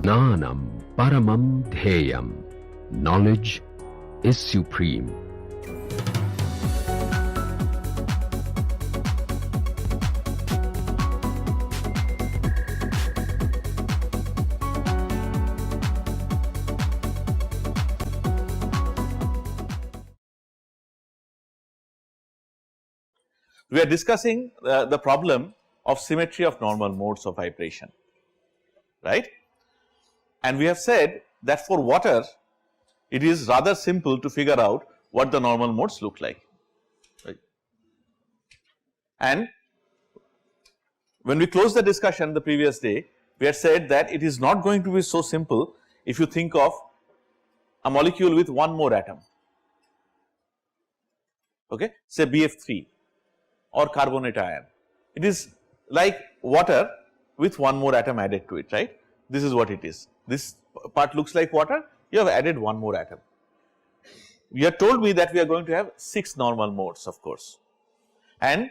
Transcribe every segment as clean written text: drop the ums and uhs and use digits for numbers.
Jnanam paramam dheyam. Knowledge is supreme. We are discussing the problem of symmetry of normal modes of vibration, right? And we have said that for water, it is rather simple to figure out what the normal modes look like, right? And when we closed the discussion the previous day, we had said that it is not going to be so simple if you think of a molecule with one more atom, okay, say BF3 or carbonate ion. It is like water with one more atom added to it, right? This is what it is. This part looks like water, you have added one more atom. You have told me that we are going to have 6 normal modes, of course, and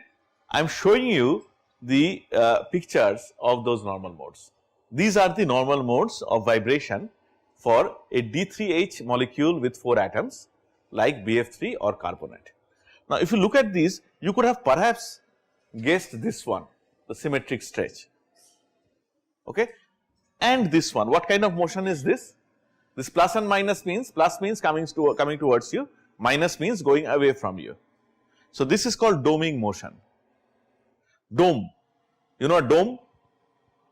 I am showing you the pictures of those normal modes. These are the normal modes of vibration for a D3H molecule with 4 atoms like BF3 or carbonate. Now, if you look at these, you could have perhaps guessed this one, the symmetric stretch, okay, and this one. What kind of motion is this? This plus and minus means, plus means coming towards you, minus means going away from you. So, this is called doming motion. Dome, you know a dome,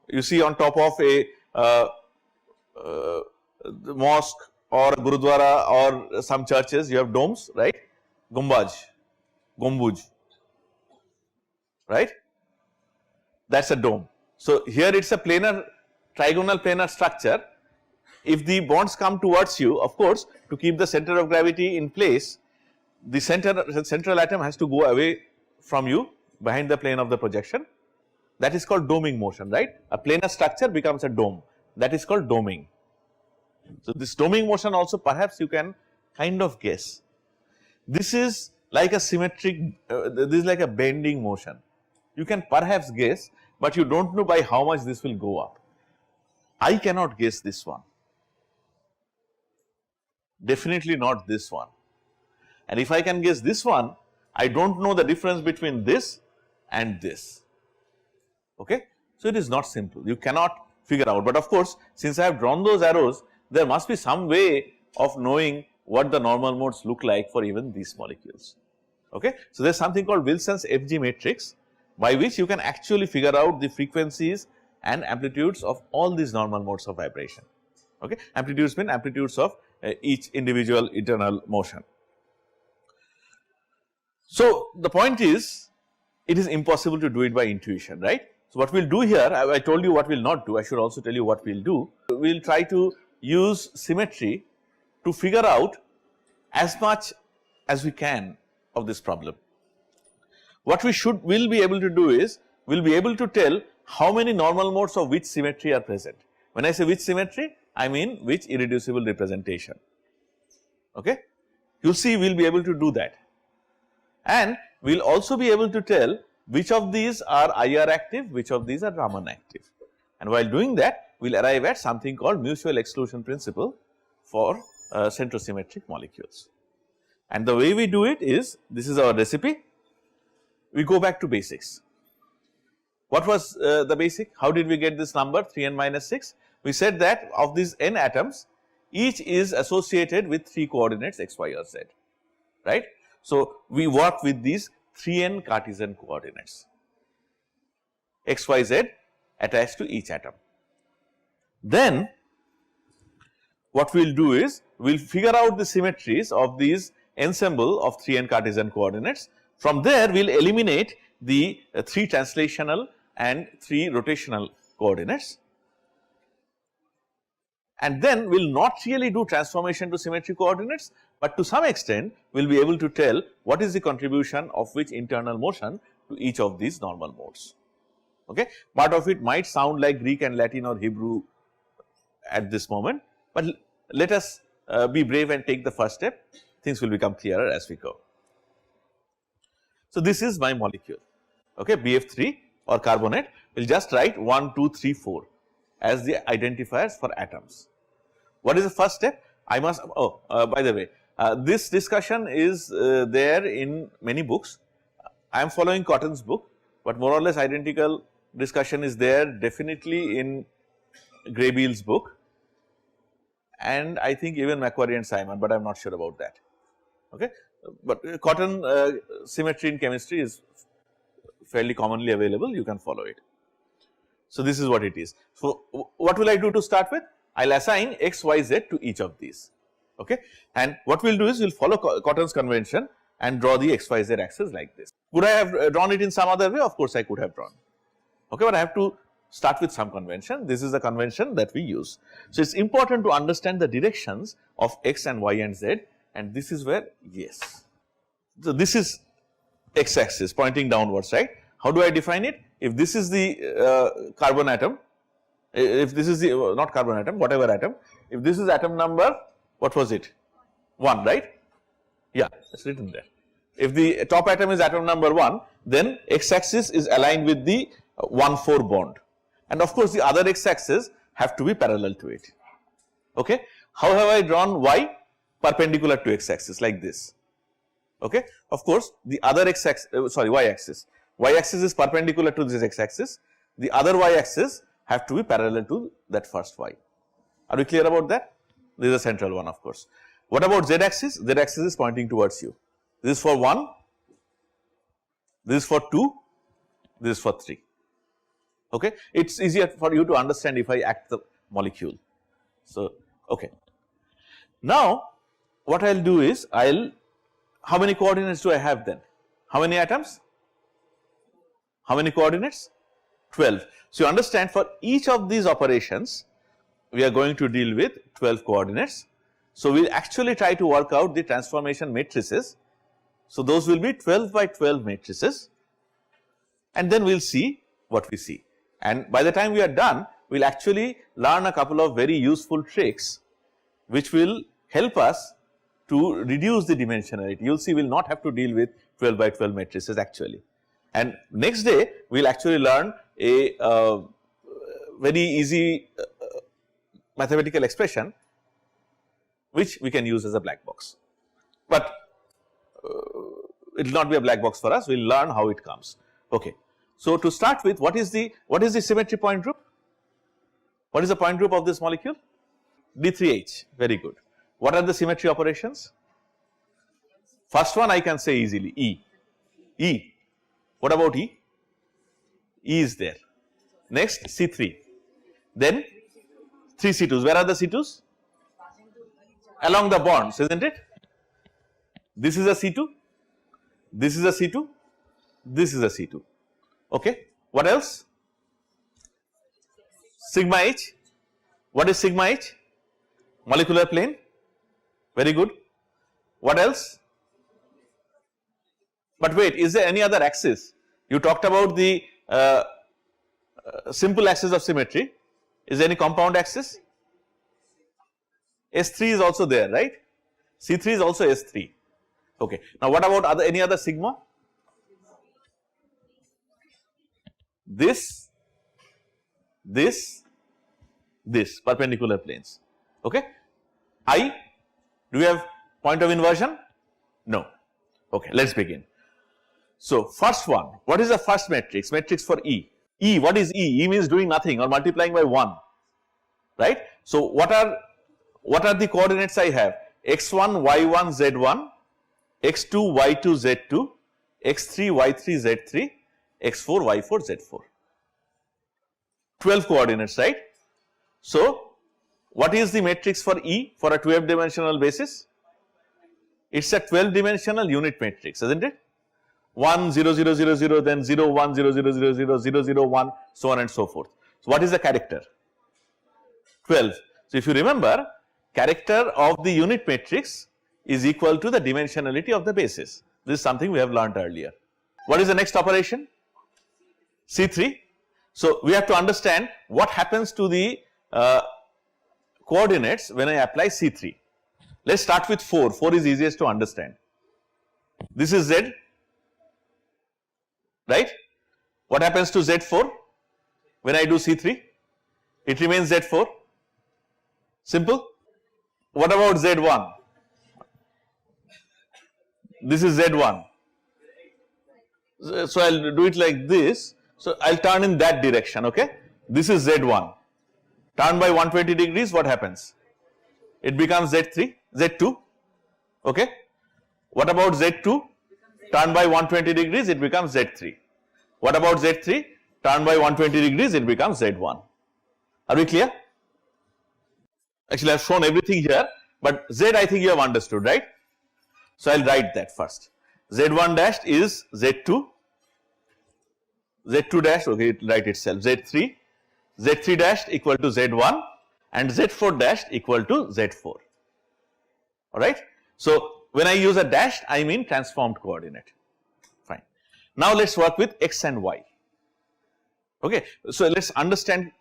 you see on top of a mosque or a gurudwara or some churches, you have domes, right? Gombuj, right? That is a dome. So, here it is a planar, trigonal planar structure. If the bonds come towards you, of course, to keep the center of gravity in place, the central atom has to go away from you behind the plane of the projection. That is called doming motion, right? A planar structure becomes a dome, that is called doming. So, this doming motion also perhaps you can kind of guess. This is like a symmetric, this is like a bending motion. You can perhaps guess, but you do not know by how much this will go up. I cannot guess this one, definitely not this one, and if I can guess this one, I do not know the difference between this and this, okay. So, it is not simple, you cannot figure out, but of course, since I have drawn those arrows, there must be some way of knowing what the normal modes look like for even these molecules, okay. So, there is something called Wilson's FG matrix, by which you can actually figure out the frequencies and amplitudes of all these normal modes of vibration, okay. Amplitudes mean amplitudes of each individual internal motion. So, the point is, it is impossible to do it by intuition, right. So, what we will do here, I told you what we will not do, I should also tell you what we will do. We will try to use symmetry to figure out as much as we can of this problem. What we will be able to do is, we will be able to tell how many normal modes of which symmetry are present. When I say which symmetry, I mean which irreducible representation, okay. You will see we will be able to do that, and we will also be able to tell which of these are IR active, which of these are Raman active, and while doing that, we will arrive at something called mutual exclusion principle for centrosymmetric molecules. And the way we do it is, this is our recipe, we go back to basics. What was the basic? How did we get this number 3n minus 6? We said that of these n atoms, each is associated with 3 coordinates x, y or z, right. So, we work with these 3n Cartesian coordinates x, y, z attached to each atom. Then what we will do is, we will figure out the symmetries of these ensemble of 3n Cartesian coordinates. From there, we will eliminate the 3 translational and 3 rotational coordinates, and then we will not really do transformation to symmetry coordinates, but to some extent we will be able to tell what is the contribution of which internal motion to each of these normal modes, okay. Part of it might sound like Greek and Latin or Hebrew at this moment, but let us be brave and take the first step, things will become clearer as we go. So, this is my molecule, okay, BF3 or carbonate, we will just write 1, 2, 3, 4. as the identifiers for atoms. What is the first step? I must, by the way, this discussion is there in many books. I am following Cotton's book, but more or less identical discussion is there definitely in Graybeel's book, and I think even Macquarie and Simon, but I am not sure about that. Okay. But Cotton symmetry in chemistry is fairly commonly available, you can follow it. So, this is what it is. So, what will I do to start with? I will assign x, y, z to each of these, okay. And what we will do is we will follow Cotton's convention and draw the x, y, z axis like this. Could I have drawn it in some other way? Of course, I could have drawn, okay, but I have to start with some convention. This is the convention that we use. So, it is important to understand the directions of x and y and z, and this is where, yes. So, this is x axis pointing downwards, right. How do I define it? If this is the carbon atom, if this is the not carbon atom, whatever atom, if this is atom number, what was it? 1, right? Yeah, it's written there. If the top atom is atom number 1, then x axis is aligned with the 1,4 bond, and of course, the other x axis have to be parallel to it, okay. How have I drawn y? Perpendicular to x axis like this, okay. Of course, the other x axis, y axis is perpendicular to this x axis, the other y axis have to be parallel to that first y. Are we clear about that? This is a central one, of course. What about z axis? Z axis is pointing towards you. This is for 1, this is for 2, this is for 3, okay. It is easier for you to understand if I act the molecule. So, okay. Now, what I will do is, how many coordinates do I have then? How many atoms? How many coordinates? 12. So, you understand for each of these operations, we are going to deal with 12 coordinates. So, we will actually try to work out the transformation matrices. So, those will be 12 by 12 matrices, and then we will see what we see. And by the time we are done, we will actually learn a couple of very useful tricks, which will help us to reduce the dimensionality. You will see we will not have to deal with 12 by 12 matrices actually. And next day, we will actually learn a very easy mathematical expression, which we can use as a black box. But it will not be a black box for us, we will learn how it comes, okay. So, to start with, what is the symmetry point group? What is the point group of this molecule? D3H, very good. What are the symmetry operations? First one I can say easily, E. E. What about E? E is there. Next, C3. Then 3 C2s. Where are the C2s? Along the bonds, isn't it? This is a C2, this is a C2, this is a C2, okay. What else? Sigma H. What is sigma H? Molecular plane, very good. What else? But wait, is there any other axis? You talked about the simple axis of symmetry. Is there any compound axis? S3 is also there, right? C3 is also S3, okay. Now, what about any other sigma? This perpendicular planes, okay. I, do we have point of inversion? No, okay, let us begin. So, first one, what is the first matrix? Matrix for E. E, what is E? E means doing nothing or multiplying by 1, right. So, what are the coordinates I have? x1, y1, z1, x2, y2, z2, x3, y3, z3, x4, y4, z4. 12 coordinates, right. So, what is the matrix for E for a 12 dimensional basis? It is a 12 dimensional unit matrix, isn't it? 1 0 0 0 0, then 0 1 0 0 0 0 0 0 1, so on and so forth. So, what is the character? 12. So, if you remember, character of the unit matrix is equal to the dimensionality of the basis. This is something we have learnt earlier. What is the next operation? C3. So, we have to understand what happens to the coordinates when I apply C3. Let us start with 4. 4 is easiest to understand. This is Z, right. What happens to Z4 when I do C3? It remains Z4. Simple. What about Z1? This is Z1. So I'll do it like this. So I'll turn in that direction, okay? This is Z1. Turn by 120 degrees, what happens? It becomes Z3, Z2, okay? What about Z2? Turn by 120 degrees, it becomes Z3. What about Z3? Turn by 120 degrees, it becomes Z1. Are we clear? Actually, I've shown everything here, but Z I think you have understood, right? So I'll write that first. Z1 dashed is Z2, Z2 dash, okay, it write itself, Z3, Z3 dashed equal to Z1 and Z4 dashed equal to Z4, alright. So when I use a dashed, I mean transformed coordinate, fine. Now let's work with X and Y, okay. So let's understand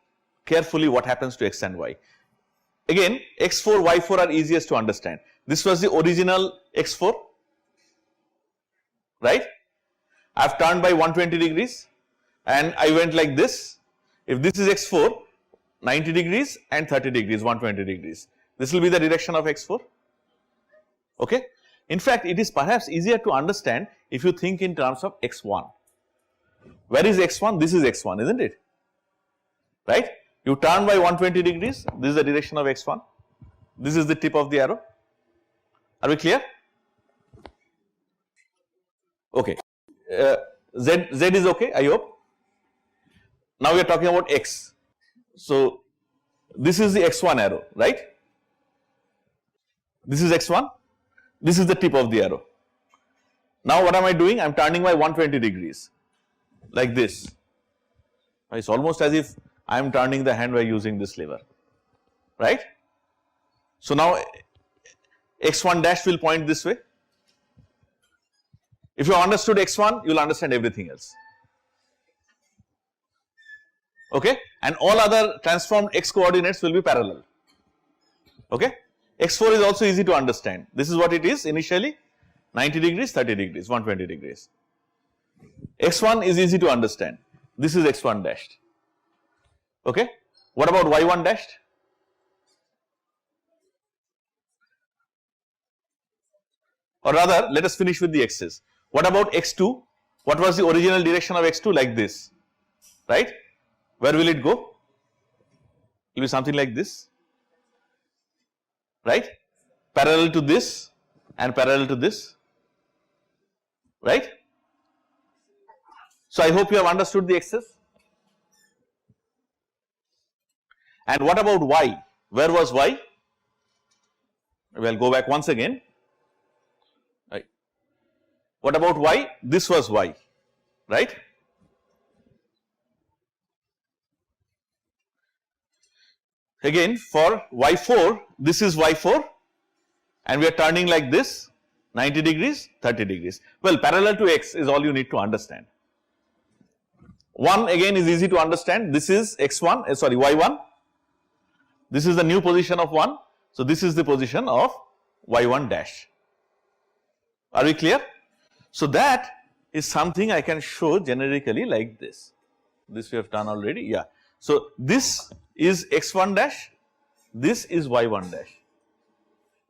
carefully what happens to X and Y. Again, X4, Y4 are easiest to understand. This was the original X4, right? I've turned by 120 degrees and I went like this. If this is X4, 90 degrees and 30 degrees, 120 degrees. This will be the direction of X4, okay. In fact, it is perhaps easier to understand if you think in terms of X1. Where is X1? This is X1, isn't it? Right? You turn by 120 degrees, this is the direction of X1, this is the tip of the arrow. Are we clear? Okay. Z is okay, I hope. Now we are talking about X. So this is the X1 arrow, right? This is X1, this is the tip of the arrow. Now what am I doing? I am turning by 120 degrees, like this. It's almost as if I am turning the hand by using this lever, right? So now X1 dash will point this way. If you understood X1, you will understand everything else, okay? And all other transformed X coordinates will be parallel, okay? X4 is also easy to understand. This is what it is initially, 90 degrees, 30 degrees, 120 degrees. X1 is easy to understand. This is X1 dashed, okay? What about Y1 dashed? Or rather, let us finish with the X's. What about X2? What was the original direction of X2? Like this, right? Where will it go? It will be something like this, right? Parallel to this and parallel to this, right? So I hope you have understood the X's. And what about Y? Where was Y? We will go back once again. Right. What about Y? This was Y, right? Again for Y4, this is Y4 and we are turning like this, 90 degrees, 30 degrees. Well, parallel to X is all you need to understand. 1 again is easy to understand. This is X1, sorry, Y1. This is the new position of 1. So this is the position of Y1 dash. Are we clear? So that is something I can show generically like this. This we have done already, yeah. So this is X1 dash, this is Y1 dash.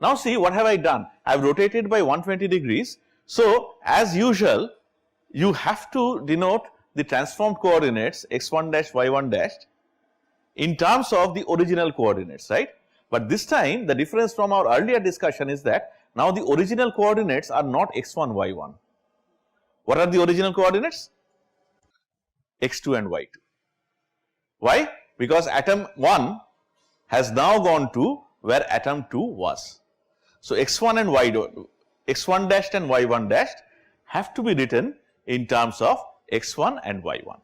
Now see what have I done? I have rotated by 120 degrees. So as usual, you have to denote the transformed coordinates X1 dash, Y1 dash in terms of the original coordinates, right? But this time the difference from our earlier discussion is that now the original coordinates are not X1, Y1. What are the original coordinates? X2 and Y2. Why? Because atom 1 has now gone to where atom 2 was. So X1 and Y2, X1 dashed and Y1 dashed have to be written in terms of X1 and Y1.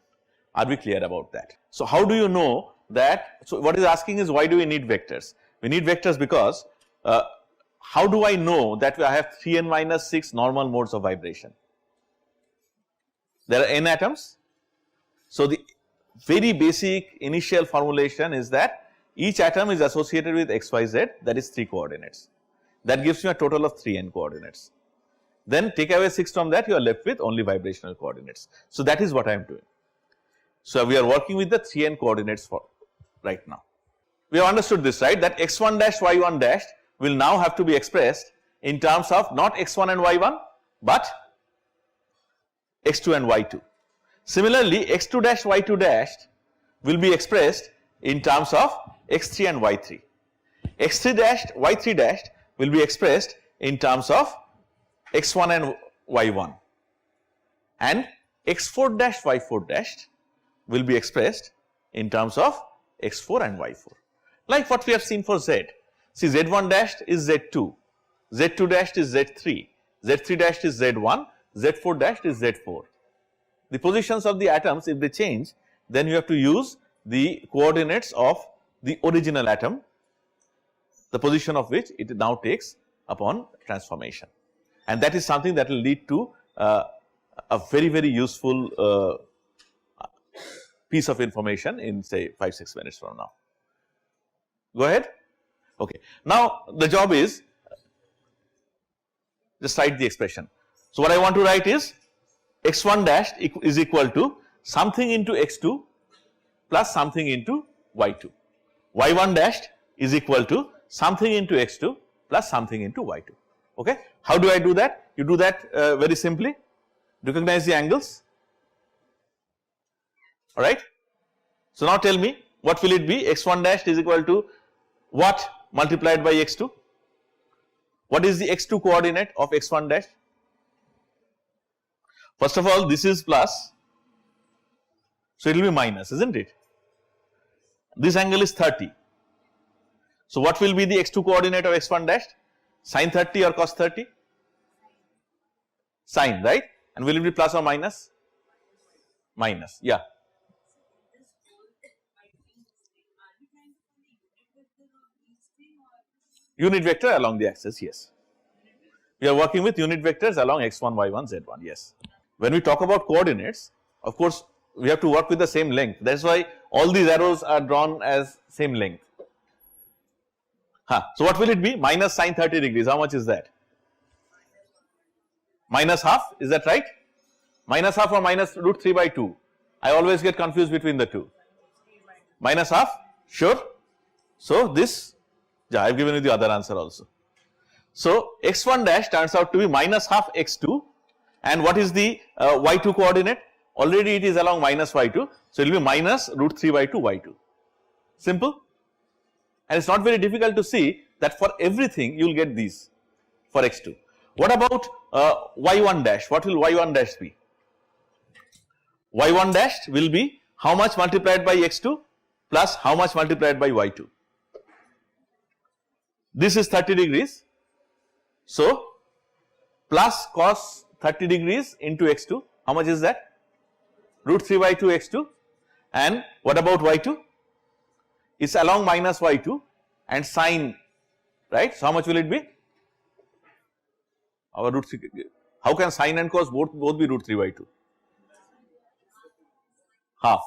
Are we clear about that? So how do you know that? So what is asking is, why do we need vectors? We need vectors because how do I know that I have 3n minus 6 normal modes of vibration? There are n atoms. So the very basic initial formulation is that each atom is associated with XYZ, that is 3 coordinates. That gives me a total of 3n coordinates. Then take away 6 from that, you are left with only vibrational coordinates. So that is what I am doing. So we are working with the 3n coordinates for right now. We have understood this, right, that x1 dash y1 dash will now have to be expressed in terms of not x1 and y1 but x2 and y2. Similarly, x2 dash y2 dash will be expressed in terms of x3 and y3. x3 dash y3 dash will be expressed in terms of x1 and y1, and x4 dash y4 dash will be expressed in terms of x4 and y4, like what we have seen for z. See, z1 dash is z2, z2 dash is z3, z3 dash is z1, z4 dash is z4. The positions of the atoms, if they change, then you have to use the coordinates of the original atom, the position of which it now takes upon transformation, and that is something that will lead to a very useful piece of information in say 5-6 minutes from now. Go ahead. Okay. Now the job is just write the expression. So what I want to write is x1 dash is equal to something into x2 plus something into y2. y1 dash is equal to something into x2 plus something into y2. Okay. How do I do that? You do that very simply. Recognize the angles. Alright. So now tell me, what will it be? x1 dash is equal to what multiplied by x2? What is the x2 coordinate of x1 dash? First of all, this is plus, so it will be minus, isn't it? This angle is 30. So what will be the x2 coordinate of x1 dash? Sin 30 or cos 30? Sin, right? And will it be plus or minus? Minus, yeah. Unit vector along the axis, yes. We are working with unit vectors along x1, y1, z1, yes. When we talk about coordinates, of course, we have to work with the same length. That is why all these arrows are drawn as same length. So what will it be? Minus sin 30 degrees, how much is that? Minus half, is that right? Minus half or minus root 3 by 2? I always get confused between the two. Minus half, sure. So this, yeah, I have given you the other answer also. So x1 dash turns out to be minus half x2, and what is the y2 coordinate? Already it is along minus y2, so it will be minus root 3 by 2 y2. Simple. And it is not very difficult to see that for everything you will get these for x2. What about y1 dash? What will y1 dash be? y1 dash will be how much multiplied by x2 plus how much multiplied by y2. This is 30 degrees. So plus cos 30 degrees into x2, how much is that? Root 3 by 2 x2. And what about y2? It's along minus y2 and sine, right? So how much will it be? Our root 3, how can sine and cos both be root 3 by 2? Half.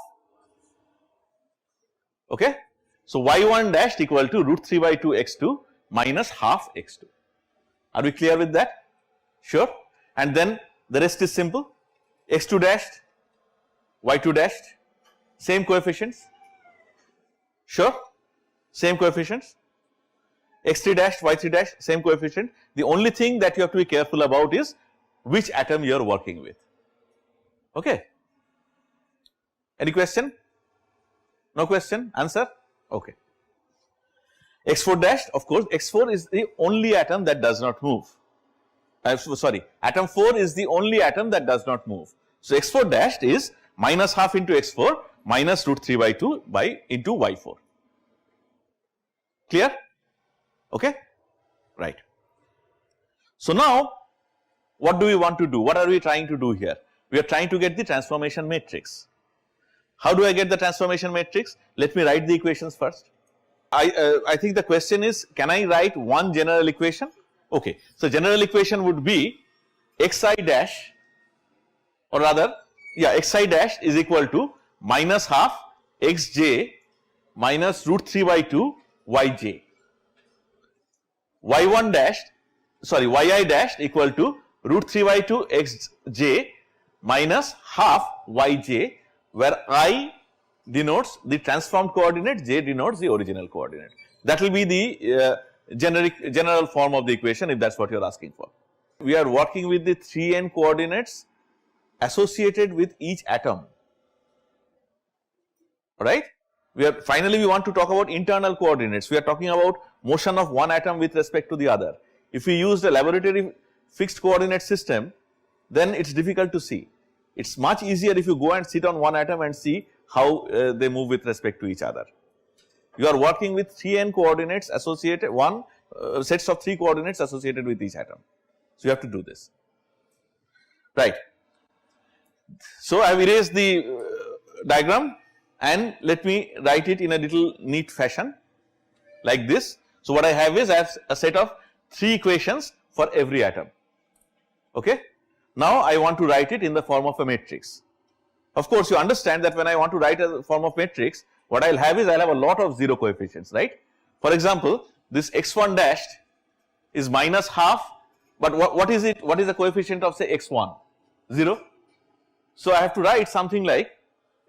Okay. So y1 dash equal to root 3 by 2 x2 minus half x2. Are we clear with that? Sure. And then the rest is simple. x2 dash, y2 dash, same coefficients. Sure. Same coefficients. x3 dash, y3 dash, same coefficient. The only thing that you have to be careful about is which atom you are working with. Okay. Any question? No question? Answer? Okay. x4 dash, of course, x4 is the only atom that does not move. Atom 4 is the only atom that does not move. So x4 dash is minus half into x4 minus root 3 by 2 into y4. Clear? Okay? Right. So now, what do we want to do? What are we trying to do here? We are trying to get the transformation matrix. How do I get the transformation matrix? Let me write the equations first. I think the question is, can I write one general equation? Okay. So general equation would be xi dash, or rather, yeah, xi dash is equal to minus half xj minus root 3 by 2 yj. y1 dash, sorry, yi dash equal to root 3 by 2 xj minus half yj, where I denotes the transformed coordinate, j denotes the original coordinate. That will be the general form of the equation if that is what you are asking for. We are working with the 3n coordinates associated with each atom, alright. Finally we want to talk about internal coordinates. We are talking about motion of one atom with respect to the other. If we use the laboratory fixed coordinate system, then it is difficult to see. It is much easier if you go and sit on one atom and see how they move with respect to each other. You are working with 3n coordinates associated, sets of 3 coordinates associated with each atom. So you have to do this, right. So I have erased the diagram and let me write it in a little neat fashion like this. So what I have is I have a set of 3 equations for every atom, okay. Now I want to write it in the form of a matrix. Of course you understand that when I want to write a form of matrix, what I will have is I will have a lot of 0 coefficients, right. For example, this x1 dashed is minus half, but what is it, what is the coefficient of say x1? 0. So I have to write something like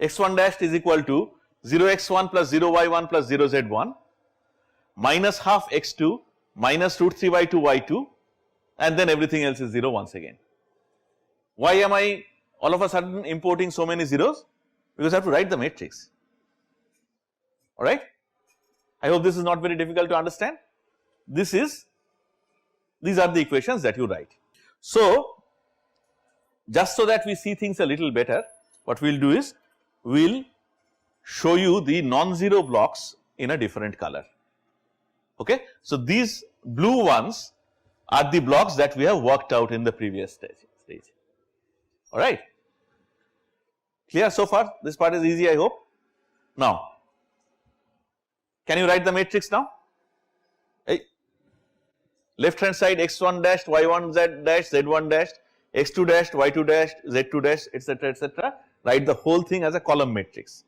x1 dashed is equal to 0x1 plus 0y1 plus 0z1 minus half x2 minus root 3 by 2 y2 and then everything else is 0 once again. Why am I all of a sudden importing so many zeros? Because I have to write the matrix, alright. I hope this is not very difficult to understand. These are the equations that you write. So just so that we see things a little better, what we will do is we will show you the non-zero blocks in a different color, okay. So these blue ones are the blocks that we have worked out in the previous stage, alright. Clear so far? This part is easy, I hope. Now can you write the matrix now? Hey. Left hand side x1 dashed, y1 z dashed, z1 dashed, x2 dashed, y2 dashed, z2 dashed, etc., etc. Write the whole thing as a column matrix.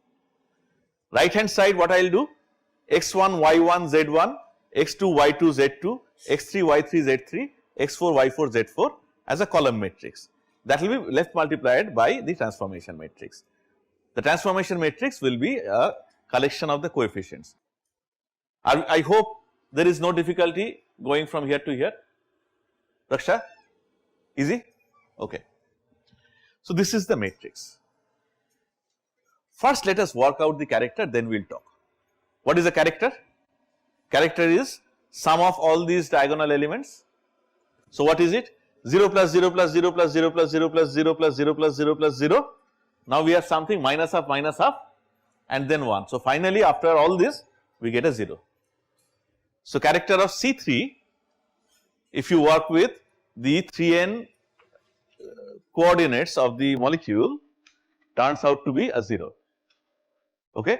Right hand side what I will do, x1 y1 z1, x2 y2 z2, x3 y3 z3, x4 y4 z4 as a column matrix. That will be left multiplied by the transformation matrix. The transformation matrix will be a collection of the coefficients. I hope there is no difficulty going from here to here. Raksha, easy? Okay. So this is the matrix. First let us work out the character, then we will talk. What is a character? Character is sum of all these diagonal elements. So what is it? 0 plus 0 plus 0 plus 0 plus 0 plus 0 plus 0 plus 0 plus 0. Now we have something minus half and then 1. So finally after all this we get a 0. So character of C3, if you work with the 3n coordinates of the molecule, turns out to be a 0, okay.